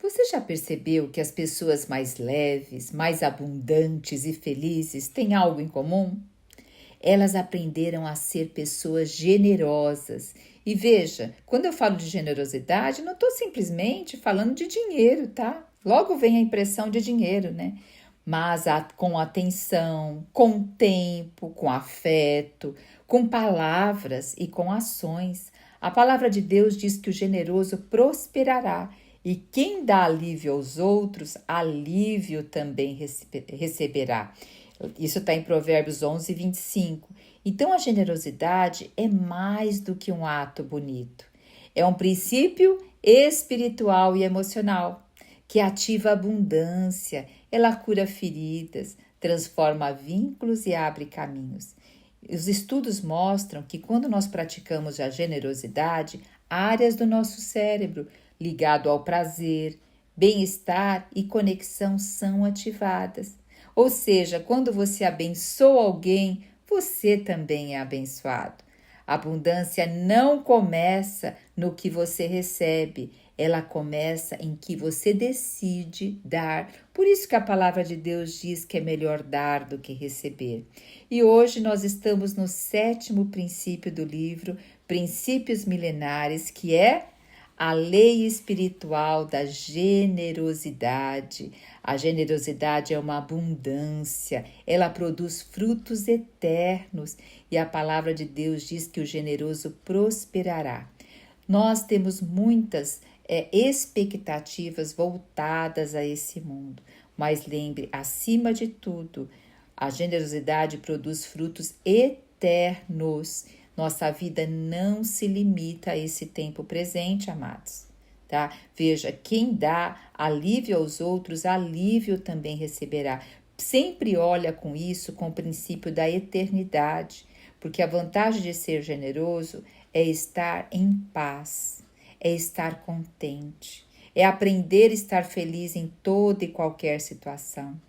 Você já percebeu que as pessoas mais leves, mais abundantes e felizes têm algo em comum? Elas aprenderam a ser pessoas generosas. E veja, quando eu falo de generosidade, não estou simplesmente falando de dinheiro, tá? Logo vem a impressão de dinheiro, né? Mas com atenção, com tempo, com afeto, com palavras e com ações. A palavra de Deus diz que o generoso prosperará e quem dá alívio aos outros, alívio também receberá. Isso está em Provérbios 11, 25. Então, a generosidade é mais do que um ato bonito. É um princípio espiritual e emocional que ativa a abundância, ela cura feridas, transforma vínculos e abre caminhos. Os estudos mostram que quando nós praticamos a generosidade, áreas do nosso cérebro ligado ao prazer, bem-estar e conexão são ativadas. Ou seja, quando você abençoa alguém, você também é abençoado. A abundância não começa no que você recebe, ela começa em que você decide dar. Por isso que a palavra de Deus diz que é melhor dar do que receber. E hoje nós estamos no 7º princípio do livro, Princípios Milenares, que é a lei espiritual da generosidade. A generosidade é uma abundância, ela produz frutos eternos e a palavra de Deus diz que o generoso prosperará. Nós temos muitas expectativas voltadas a esse mundo, mas lembre, acima de tudo, a generosidade produz frutos eternos. Nossa vida não se limita a esse tempo presente, amados, tá? Veja, quem dá alívio aos outros, alívio também receberá. Sempre olha com isso, com o princípio da eternidade, porque a vantagem de ser generoso é estar em paz, é estar contente, é aprender a estar feliz em toda e qualquer situação.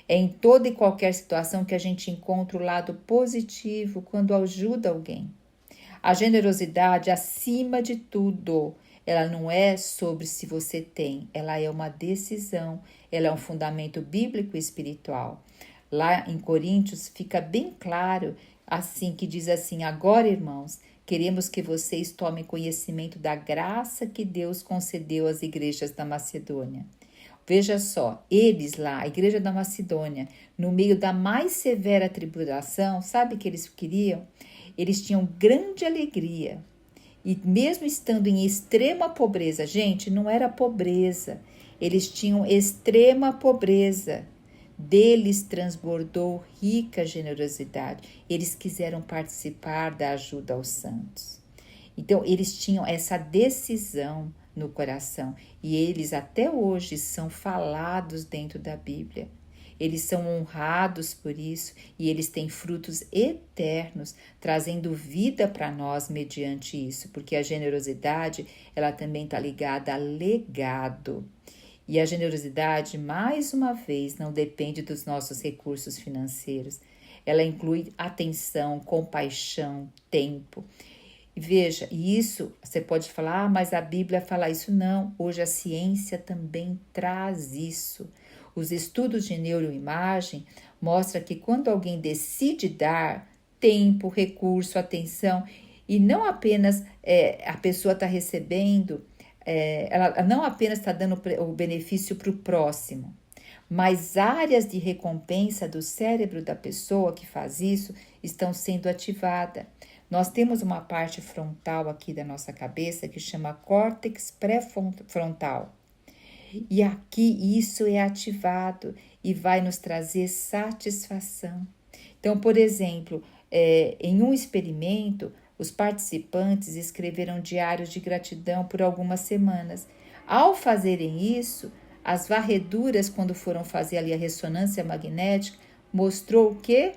É em toda e qualquer situação que a gente encontra o lado positivo quando ajuda alguém. A generosidade, acima de tudo, ela não é sobre se você tem, ela é uma decisão, ela é um fundamento bíblico e espiritual. Lá em Coríntios fica bem claro, assim, que diz assim: agora, irmãos, queremos que vocês tomem conhecimento da graça que Deus concedeu às igrejas da Macedônia. Veja só, eles lá, a igreja da Macedônia, no meio da mais severa tribulação, sabe o que eles queriam? Eles tinham grande alegria e mesmo estando em extrema pobreza, gente, não era pobreza, eles tinham extrema pobreza, deles transbordou rica generosidade, eles quiseram participar da ajuda aos santos. Então, eles tinham essa decisão no coração e eles até hoje são falados dentro da Bíblia. Eles são honrados por isso e eles têm frutos eternos, trazendo vida para nós mediante isso, porque a generosidade, ela também está ligada a legado. E a generosidade, mais uma vez, não depende dos nossos recursos financeiros. Ela inclui atenção, compaixão, tempo. E veja, isso você pode falar, mas a Bíblia fala isso. Não, hoje a ciência também traz isso. Os estudos de neuroimagem mostram que quando alguém decide dar tempo, recurso, atenção, e não apenas a pessoa está recebendo, ela não apenas está dando o benefício para o próximo, mas áreas de recompensa do cérebro da pessoa que faz isso estão sendo ativadas. Nós temos uma parte frontal aqui da nossa cabeça que chama córtex pré-frontal. E aqui isso é ativado e vai nos trazer satisfação. Então, por exemplo, em um experimento, os participantes escreveram diários de gratidão por algumas semanas. Ao fazerem isso, as varreduras, quando foram fazer ali a ressonância magnética, mostrou que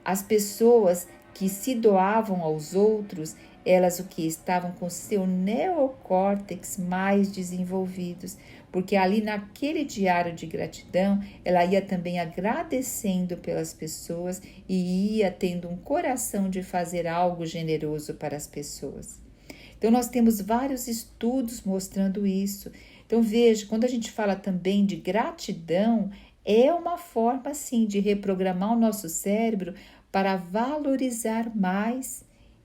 as pessoas que se doavam aos outros, elas estavam com seu neocórtex mais desenvolvidos, porque ali naquele diário de gratidão, ela ia também agradecendo pelas pessoas e ia tendo um coração de fazer algo generoso para as pessoas. Então, nós temos vários estudos mostrando isso. Então, veja, quando a gente fala também de gratidão, é uma forma, sim, de reprogramar o nosso cérebro para valorizar mais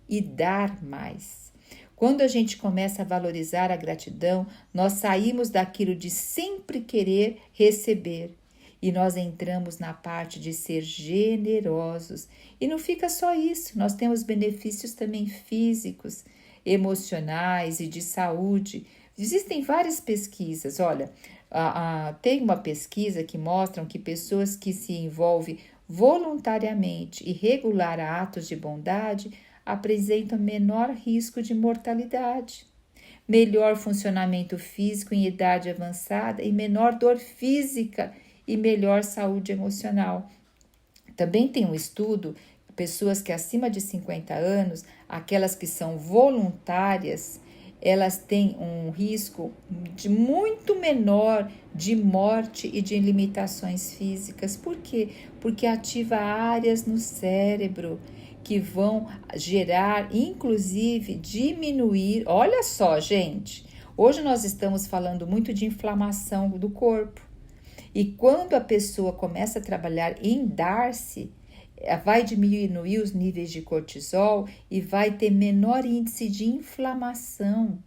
e dar mais. Quando a gente começa a valorizar a gratidão, nós saímos daquilo de sempre querer receber e nós entramos na parte de ser generosos. E não fica só isso, nós temos benefícios também físicos, emocionais e de saúde. Existem várias pesquisas, olha, tem uma pesquisa que mostra que pessoas que se envolvem voluntariamente e regular a atos de bondade apresentam menor risco de mortalidade, melhor funcionamento físico em idade avançada e menor dor física e melhor saúde emocional. Também tem um estudo, pessoas que acima de 50 anos, aquelas que são voluntárias, elas têm um risco de muito menor de morte e de limitações físicas. Por quê? Porque ativa áreas no cérebro que vão gerar, inclusive, diminuir. Olha só, gente, hoje nós estamos falando muito de inflamação do corpo. E quando a pessoa começa a trabalhar em dar-se, vai diminuir os níveis de cortisol e vai ter menor índice de inflamação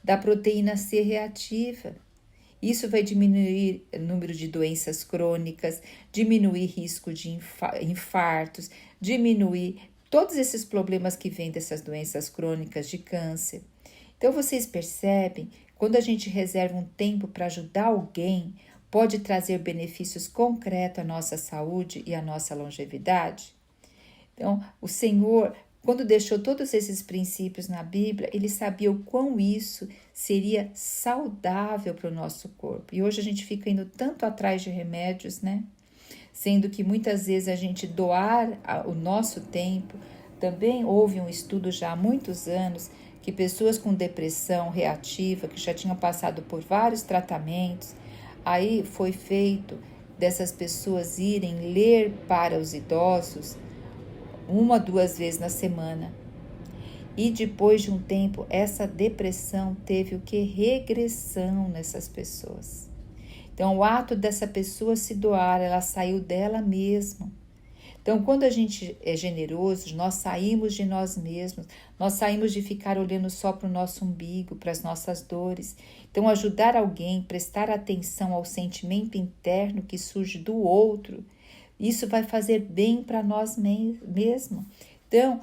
da proteína C reativa. Isso vai diminuir o número de doenças crônicas, diminuir risco de infartos, diminuir todos esses problemas que vêm dessas doenças crônicas de câncer. Então, vocês percebem, quando a gente reserva um tempo para ajudar alguém, pode trazer benefícios concretos à nossa saúde e à nossa longevidade? Então, o Senhor, quando deixou todos esses princípios na Bíblia, ele sabia o quão isso seria saudável para o nosso corpo. E hoje a gente fica indo tanto atrás de remédios, né? Sendo que muitas vezes a gente doar o nosso tempo. Também houve um estudo já há muitos anos que pessoas com depressão reativa, que já tinham passado por vários tratamentos, aí foi feito dessas pessoas irem ler para os idosos 1-2 vezes na semana. E depois de um tempo, essa depressão teve o que? Regressão nessas pessoas. Então, o ato dessa pessoa se doar, ela saiu dela mesma. Então, quando a gente é generoso, nós saímos de nós mesmos, nós saímos de ficar olhando só para o nosso umbigo, para as nossas dores. Então, ajudar alguém, prestar atenção ao sentimento interno que surge do outro, isso vai fazer bem para nós mesmos. Então,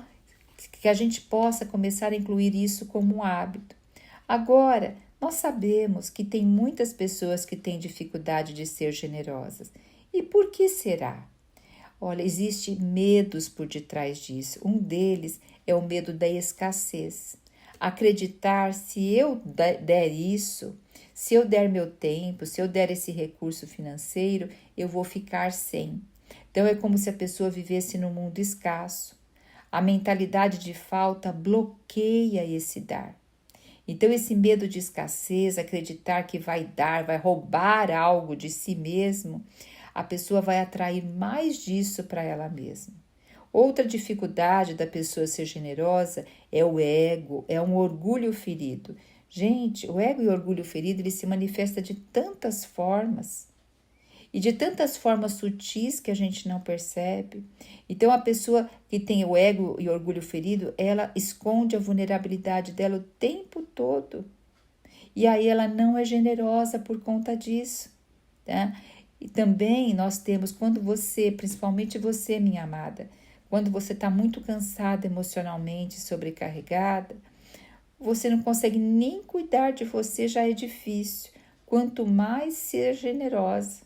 que a gente possa começar a incluir isso como um hábito. Agora, nós sabemos que tem muitas pessoas que têm dificuldade de ser generosas. E por que será? Olha, existem medos por detrás disso. Um deles é o medo da escassez. Acreditar, se eu der isso, se eu der meu tempo, se eu der esse recurso financeiro, eu vou ficar sem. Então, é como se a pessoa vivesse num mundo escasso. A mentalidade de falta bloqueia esse dar. Então, esse medo de escassez, acreditar que vai dar, vai roubar algo de si mesmo, a pessoa vai atrair mais disso para ela mesma. Outra dificuldade da pessoa ser generosa é o ego, é um orgulho ferido. Gente, o ego e o orgulho ferido, ele se manifesta de tantas formas. E de tantas formas sutis que a gente não percebe. Então, a pessoa que tem o ego e o orgulho ferido, ela esconde a vulnerabilidade dela o tempo todo. E aí ela não é generosa por conta disso, tá? E também nós temos, quando você, principalmente você, minha amada, quando você está muito cansada emocionalmente, sobrecarregada, você não consegue nem cuidar de você, já é difícil. Quanto mais ser generosa.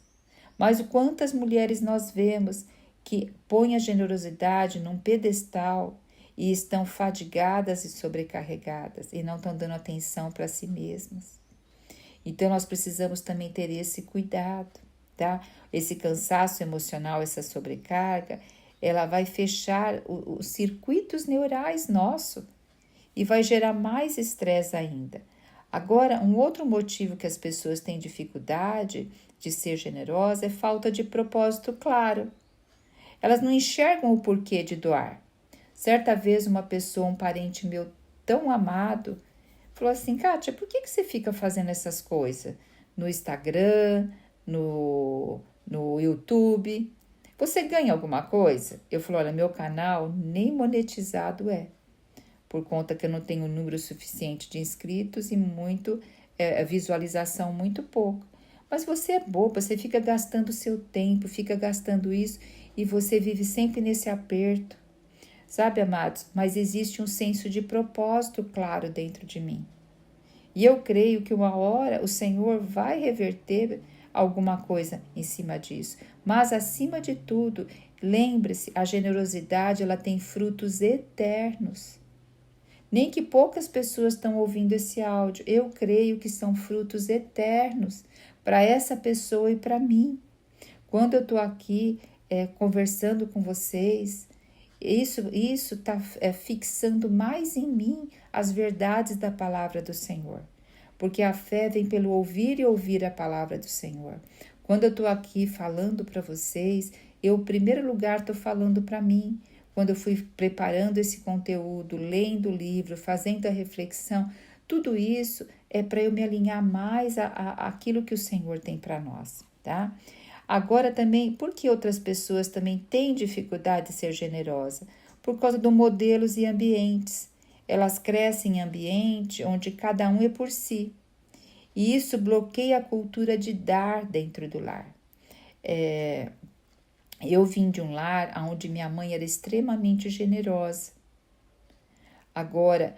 Mas quantas mulheres nós vemos que põem a generosidade num pedestal e estão fadigadas e sobrecarregadas e não estão dando atenção para si mesmas. Então, nós precisamos também ter esse cuidado, tá? Esse cansaço emocional, essa sobrecarga, ela vai fechar os circuitos neurais nossos e vai gerar mais estresse ainda. Agora, um outro motivo que as pessoas têm dificuldade de ser generosa é falta de propósito claro. Elas não enxergam o porquê de doar. Certa vez, uma pessoa, um parente meu tão amado, falou assim, Kátia, por que você fica fazendo essas coisas no Instagram, no YouTube? Você ganha alguma coisa? Eu falei, olha, meu canal nem monetizado é, por conta que eu não tenho número suficiente de inscritos e visualização muito pouco. Mas você é boba, você fica gastando seu tempo, fica gastando isso e você vive sempre nesse aperto. Sabe, amados, mas existe um senso de propósito claro dentro de mim. E eu creio que uma hora o Senhor vai reverter alguma coisa em cima disso. Mas, acima de tudo, lembre-se, a generosidade ela tem frutos eternos. Nem que poucas pessoas estão ouvindo esse áudio, eu creio que são frutos eternos para essa pessoa e para mim. Quando eu estou aqui conversando com vocês, isso está fixando mais em mim as verdades da palavra do Senhor. Porque a fé vem pelo ouvir e ouvir a palavra do Senhor. Quando eu estou aqui falando para vocês, eu, em primeiro lugar, estou falando para mim. Quando eu fui preparando esse conteúdo, lendo o livro, fazendo a reflexão, tudo isso é para eu me alinhar mais àquilo que o Senhor tem para nós, tá? Agora também, por que outras pessoas também têm dificuldade de ser generosa? Por causa de modelos e ambientes. Elas crescem em ambiente onde cada um é por si. E isso bloqueia a cultura de dar dentro do lar. Eu vim de um lar onde minha mãe era extremamente generosa. Agora,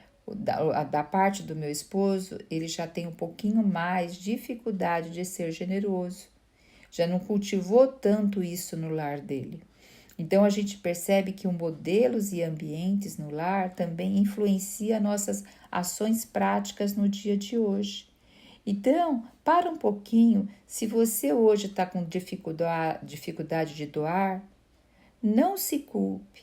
da parte do meu esposo, ele já tem um pouquinho mais dificuldade de ser generoso. Já não cultivou tanto isso no lar dele. Então, a gente percebe que os modelos e ambientes no lar também influenciam nossas ações práticas no dia de hoje. Então, para um pouquinho, se você hoje está com dificuldade de doar, não se culpe,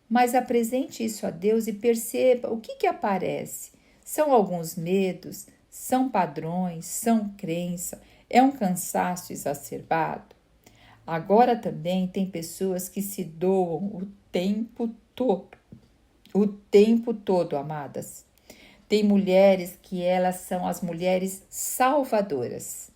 mas apresente isso a Deus e perceba o que aparece. São alguns medos, são padrões, são crenças, é um cansaço exacerbado. Agora também tem pessoas que se doam o tempo todo, amadas. Tem mulheres que elas são as mulheres salvadoras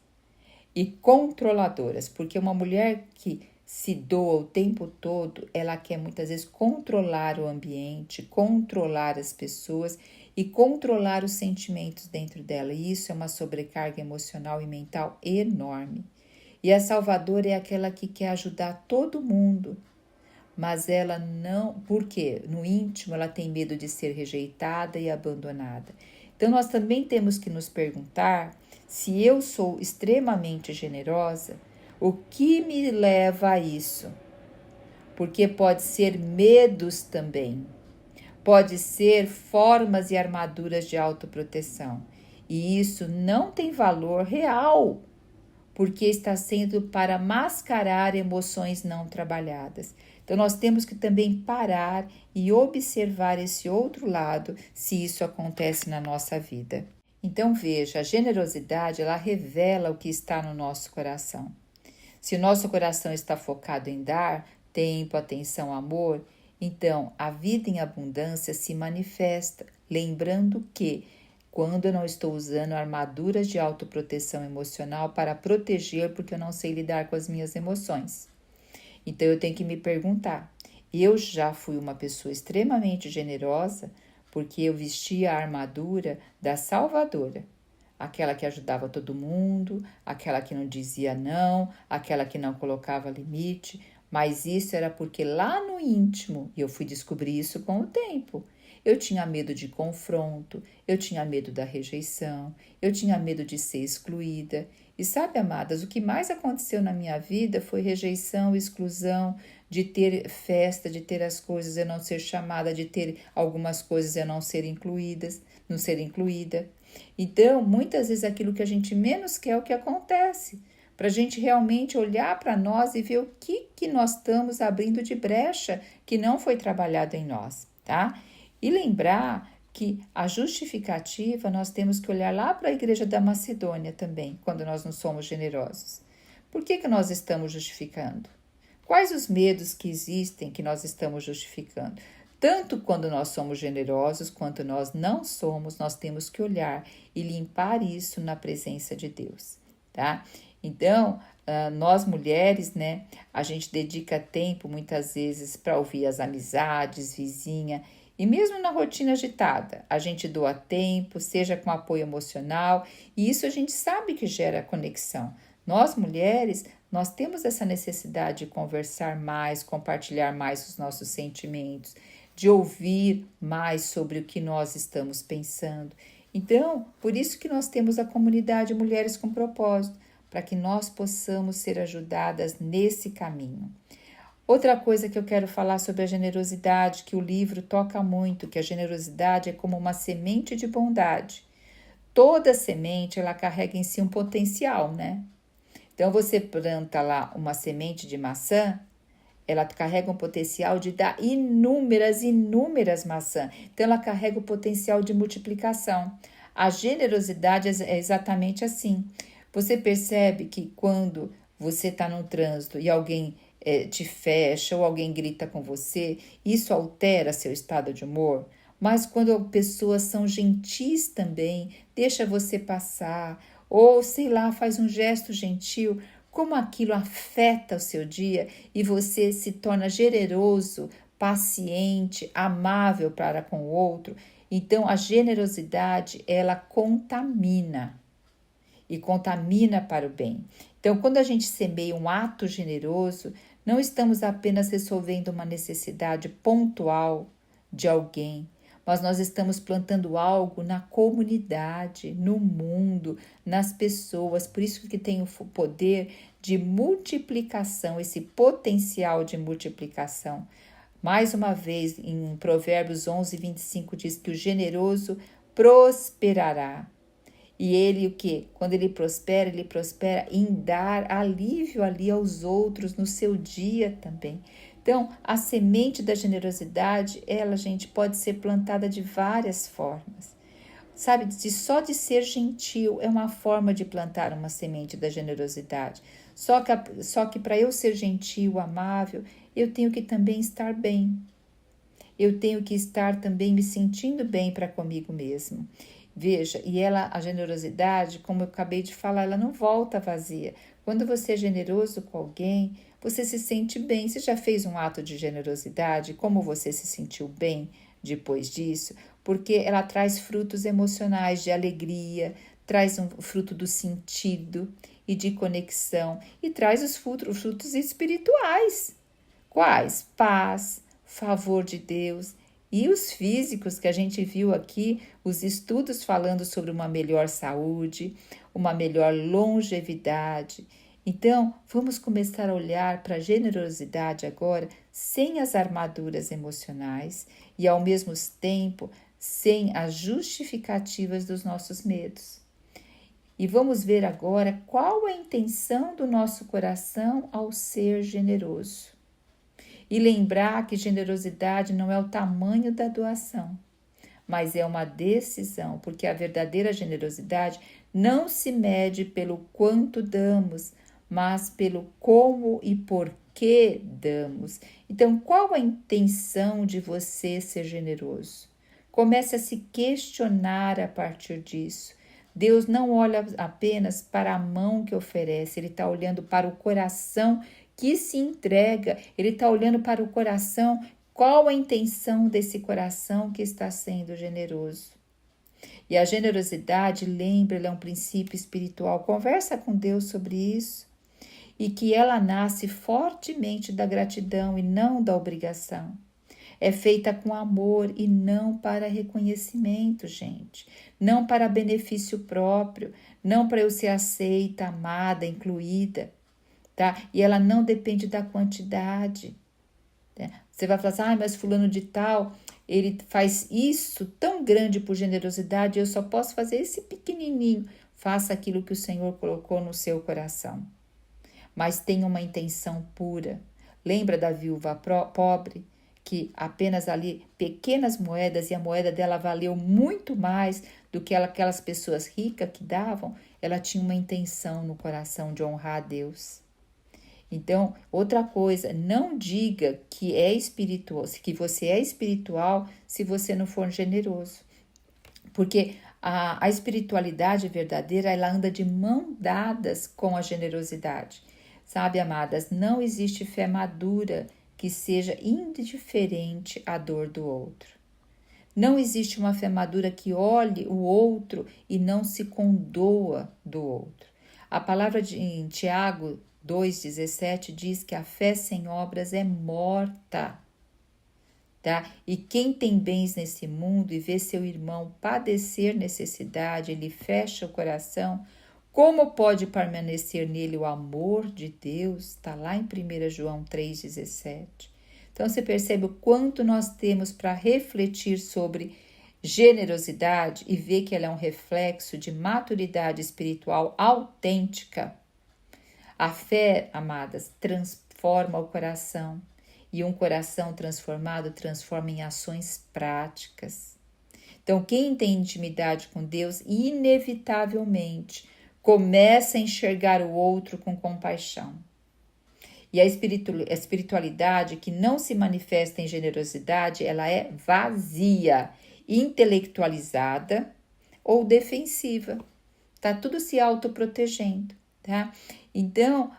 e controladoras, porque uma mulher que se doa o tempo todo, ela quer muitas vezes controlar o ambiente, controlar as pessoas e controlar os sentimentos dentro dela. E isso é uma sobrecarga emocional e mental enorme. E a salvadora é aquela que quer ajudar todo mundo, mas ela não, porque no íntimo ela tem medo de ser rejeitada e abandonada. Então nós também temos que nos perguntar se eu sou extremamente generosa, o que me leva a isso? Porque pode ser medos também, pode ser formas e armaduras de autoproteção, e isso não tem valor real, porque está sendo para mascarar emoções não trabalhadas. Então, nós temos que também parar e observar esse outro lado, se isso acontece na nossa vida. Então, veja, a generosidade, ela revela o que está no nosso coração. Se o nosso coração está focado em dar tempo, atenção, amor, então a vida em abundância se manifesta, lembrando que quando eu não estou usando armaduras de autoproteção emocional para proteger, porque eu não sei lidar com as minhas emoções. Então, eu tenho que me perguntar, eu já fui uma pessoa extremamente generosa porque eu vestia a armadura da salvadora, aquela que ajudava todo mundo, aquela que não dizia não, aquela que não colocava limite, mas isso era porque lá no íntimo, e eu fui descobrir isso com o tempo, eu tinha medo de confronto, eu tinha medo da rejeição, eu tinha medo de ser excluída. E sabe, amadas, o que mais aconteceu na minha vida foi rejeição, exclusão, de ter festa, de ter as coisas e não ser chamada, de ter algumas coisas e não ser não ser incluída. Então, muitas vezes aquilo que a gente menos quer é o que acontece. Para a gente realmente olhar para nós e ver o que nós estamos abrindo de brecha que não foi trabalhado em nós, tá? E lembrar que a justificativa nós temos que olhar lá para a igreja da Macedônia também, quando nós não somos generosos. Por que nós estamos justificando? Quais os medos que existem que nós estamos justificando? Tanto quando nós somos generosos, quanto nós não somos, nós temos que olhar e limpar isso na presença de Deus, tá? Então, nós mulheres, né, a gente dedica tempo muitas vezes para ouvir as amizades, vizinha, e mesmo na rotina agitada, a gente doa tempo, seja com apoio emocional, e isso a gente sabe que gera conexão. Nós mulheres, nós temos essa necessidade de conversar mais, compartilhar mais os nossos sentimentos, de ouvir mais sobre o que nós estamos pensando. Então, por isso que nós temos a comunidade Mulheres com Propósito, para que nós possamos ser ajudadas nesse caminho. Outra coisa que eu quero falar sobre a generosidade, que o livro toca muito, que a generosidade é como uma semente de bondade. Toda semente, ela carrega em si um potencial, né? Então, você planta lá uma semente de maçã, ela carrega um potencial de dar inúmeras maçãs. Então, ela carrega o potencial de multiplicação. A generosidade é exatamente assim. Você percebe que quando você está no trânsito e alguém te fecha ou alguém grita com você, isso altera seu estado de humor? Mas quando pessoas são gentis também, deixa você passar, ou sei lá, faz um gesto gentil, como aquilo afeta o seu dia e você se torna generoso, paciente, amável para com o outro. Então, a generosidade, ela contamina e contamina para o bem. Então, quando a gente semeia um ato generoso, não estamos apenas resolvendo uma necessidade pontual de alguém, mas nós estamos plantando algo na comunidade, no mundo, nas pessoas. Por isso que tem o poder de multiplicação, esse potencial de multiplicação. Mais uma vez, em Provérbios 11:25 diz que o generoso prosperará. E ele o quê? Quando ele prospera em dar alívio ali aos outros no seu dia também. Então, a semente da generosidade, ela, gente, pode ser plantada de várias formas. Sabe, só de ser gentil é uma forma de plantar uma semente da generosidade. Só que para eu ser gentil, amável, eu tenho que também estar bem. Eu tenho que estar também me sentindo bem para comigo mesmo. Veja, a generosidade, como eu acabei de falar, ela não volta vazia. Quando você é generoso com alguém, você se sente bem. Você já fez um ato de generosidade? Como você se sentiu bem depois disso? Porque ela traz frutos emocionais de alegria, traz um fruto do sentido e de conexão e traz os frutos espirituais. Quais? Paz, favor de Deus. E os físicos que a gente viu aqui, os estudos falando sobre uma melhor saúde, uma melhor longevidade. Então, vamos começar a olhar para a generosidade agora sem as armaduras emocionais e, ao mesmo tempo, sem as justificativas dos nossos medos. E vamos ver agora qual a intenção do nosso coração ao ser generoso. E lembrar que generosidade não é o tamanho da doação, mas é uma decisão, porque a verdadeira generosidade não se mede pelo quanto damos, mas pelo como e por que damos. Então, qual a intenção de você ser generoso? Comece a se questionar a partir disso. Deus não olha apenas para a mão que oferece, Ele está olhando para o coração que se entrega, Ele está olhando para o coração, qual a intenção desse coração que está sendo generoso. E a generosidade, lembra, ela é um princípio espiritual, conversa com Deus sobre isso, e que ela nasce fortemente da gratidão e não da obrigação. É feita com amor e não para reconhecimento, gente. Não para benefício próprio, não para eu ser aceita, amada, incluída. Tá? E ela não depende da quantidade. Tá? Você vai falar assim, mas fulano de tal, ele faz isso tão grande por generosidade, eu só posso fazer esse pequenininho. Faça aquilo que o Senhor colocou no seu coração. Mas tenha uma intenção pura. Lembra da viúva pobre? Que apenas ali pequenas moedas e a moeda dela valeu muito mais do que aquelas pessoas ricas que davam. Ela tinha uma intenção no coração de honrar a Deus. Então, outra coisa, não diga que é espiritual, que você é espiritual se você não for generoso. Porque a espiritualidade verdadeira, ela anda de mão dadas com a generosidade. Sabe, amadas, não existe fé madura que seja indiferente à dor do outro. Não existe uma fé madura que olhe o outro e não se condoa do outro. A palavra em Tiago 2,17 diz que a fé sem obras é morta. Tá? E quem tem bens nesse mundo e vê seu irmão padecer necessidade, ele fecha o coração, como pode permanecer nele o amor de Deus? Está lá em 1 João 3,17. Então você percebe o quanto nós temos para refletir sobre generosidade e ver que ela é um reflexo de maturidade espiritual autêntica. A fé, amadas, transforma o coração. E um coração transformado transforma em ações práticas. Então, quem tem intimidade com Deus, inevitavelmente, começa a enxergar o outro com compaixão. E a espiritualidade que não se manifesta em generosidade, ela é vazia, intelectualizada ou defensiva. Tá tudo se autoprotegendo, tá? Então,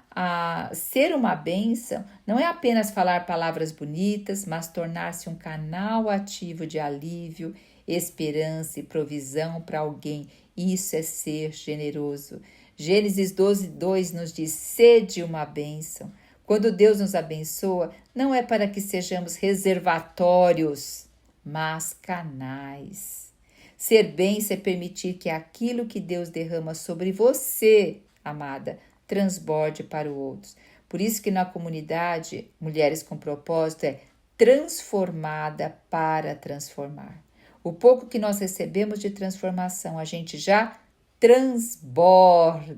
ser uma bênção não é apenas falar palavras bonitas, mas tornar-se um canal ativo de alívio, esperança e provisão para alguém. Isso é ser generoso. Gênesis 12:2 nos diz: sede uma bênção. Quando Deus nos abençoa, não é para que sejamos reservatórios, mas canais. Ser bênção é permitir que aquilo que Deus derrama sobre você, amada, transborde para os outros. Por isso que na comunidade Mulheres com Propósito é transformada para transformar. O pouco que nós recebemos de transformação, a gente já transborda.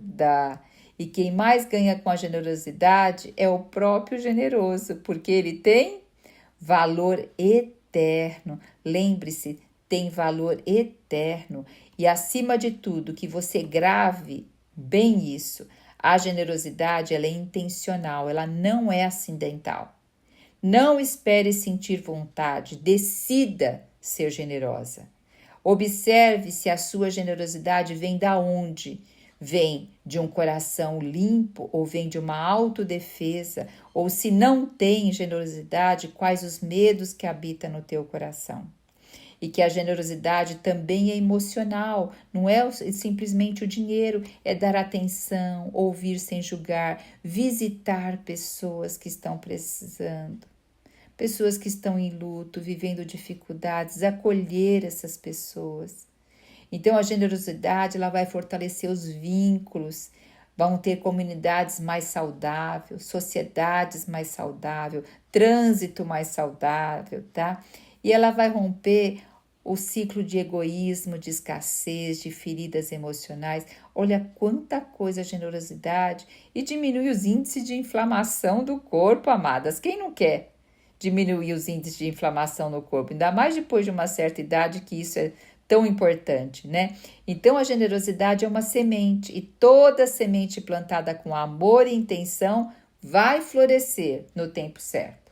E quem mais ganha com a generosidade é o próprio generoso, porque ele tem valor eterno. Lembre-se, tem valor eterno. E acima de tudo, que você grave bem isso. A generosidade, ela é intencional, ela não é acidental. Não espere sentir vontade, decida ser generosa. Observe se a sua generosidade vem da onde? Vem de um coração limpo ou vem de uma autodefesa? Ou se não tem generosidade, quais os medos que habitam no teu coração? E que a generosidade também é emocional, não é simplesmente o dinheiro, é dar atenção, ouvir sem julgar, visitar pessoas que estão precisando, pessoas que estão em luto, vivendo dificuldades, acolher essas pessoas. Então a generosidade, ela vai fortalecer os vínculos, vão ter comunidades mais saudáveis, sociedades mais saudáveis, trânsito mais saudável, tá? E ela vai romper o ciclo de egoísmo, de escassez, de feridas emocionais. Olha quanta coisa a generosidade e diminui os índices de inflamação do corpo, amadas. Quem não quer diminuir os índices de inflamação no corpo? Ainda mais depois de uma certa idade que isso é tão importante, né? Então a generosidade é uma semente e toda semente plantada com amor e intenção vai florescer no tempo certo.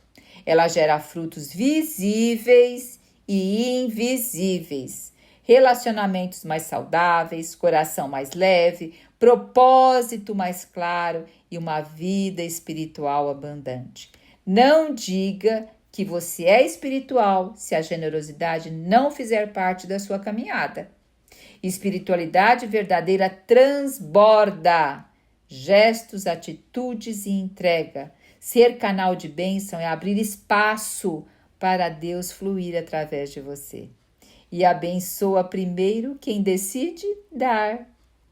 Ela gera frutos visíveis e invisíveis, relacionamentos mais saudáveis, coração mais leve, propósito mais claro e uma vida espiritual abundante. Não diga que você é espiritual se a generosidade não fizer parte da sua caminhada. Espiritualidade verdadeira transborda gestos, atitudes e entrega. Ser canal de bênção é abrir espaço para Deus fluir através de você. E abençoa primeiro quem decide dar,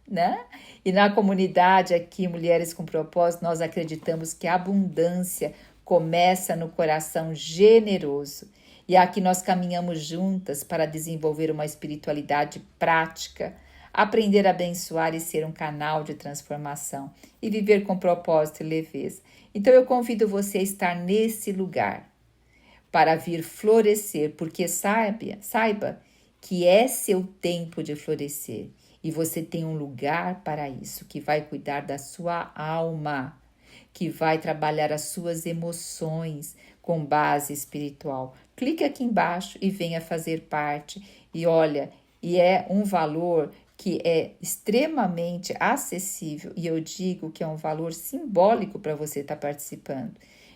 né? E na comunidade aqui, Mulheres com Propósito, nós acreditamos que a abundância começa no coração generoso. E aqui nós caminhamos juntas para desenvolver uma espiritualidade prática, aprender a abençoar e ser um canal de transformação e viver com propósito e leveza. Então eu convido você a estar nesse lugar para vir florescer, porque saiba que é seu tempo de florescer e você tem um lugar para isso, que vai cuidar da sua alma. que vai trabalhar as suas emoções com base espiritual. Clique aqui embaixo e venha fazer parte. E olha, e é um valor que é extremamente acessível e eu digo que é um valor simbólico para você estar participando.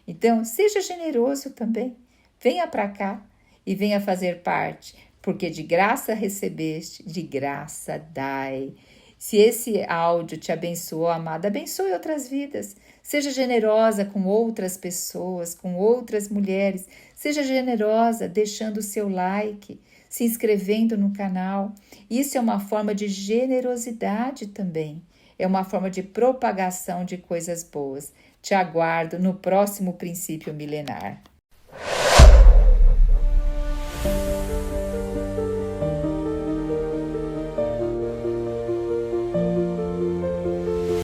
Então, seja generoso também. Venha para cá e venha fazer parte, porque de graça recebeste, de graça dai. Se esse áudio te abençoou, amada, abençoe outras vidas. Seja generosa com outras pessoas, com outras mulheres. Seja generosa deixando o seu like, se inscrevendo no canal. Isso é uma forma de generosidade também. É uma forma de propagação de coisas boas. Te aguardo no próximo princípio milenar.